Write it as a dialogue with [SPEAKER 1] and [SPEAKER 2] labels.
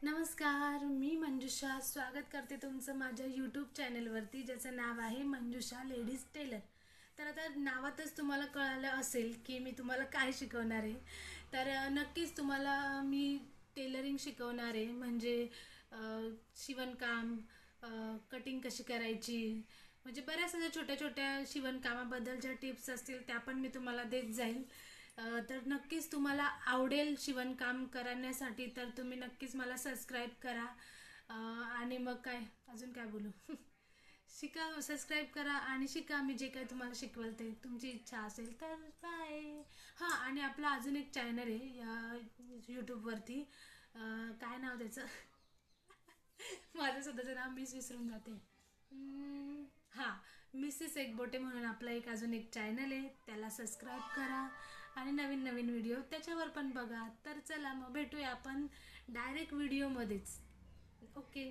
[SPEAKER 1] नमस्कार, मी मंजुषा स्वागत करते तुमचं माझ्या यूट्यूब चॅनलवरती ज्याचं नाव आहे मंजुषा लेडीज टेलर. तर आता नावातच तुम्हाला कळालं असेल की मी तुम्हाला काय शिकवणार आहे. तर नक्कीच तुम्हाला मी टेलरिंग शिकवणार आहे. म्हणजे शिवणकाम, कटिंग कशी करायची, म्हणजे बऱ्याच अशा छोट्या छोट्या शिवणकामाबद्दल ज्या टिप्स असतील त्या पण मी तुम्हाला देत जाईल. तर नक्कीच तुम्हाला आवडेल शिवणकाम करण्यासाठी, तर तुम्ही नक्कीच मला सबस्क्राईब करा. आणि मग काय अजून काय बोलू शिका, सबस्क्राईब करा आणि शिका. मी जे काही तुम्हाला शिकवेल ते तुमची इच्छा असेल तर बाय. हां, आणि आपला अजून एक चॅनल आहे या यूट्यूबवरती. काय नाव त्याचं माझं स्वतःचं नाव मीच विसरून जाते. हां, मिसेस एकबोटे म्हणून आपला अजून एक चॅनल आहे, त्याला सबस्क्राईब करा आणि नवीन नवीन व्हिडिओ त्याच्यावर पण बघा. तर चला मग भेटूया आपण डायरेक्ट व्हिडिओमध्येच. ओके.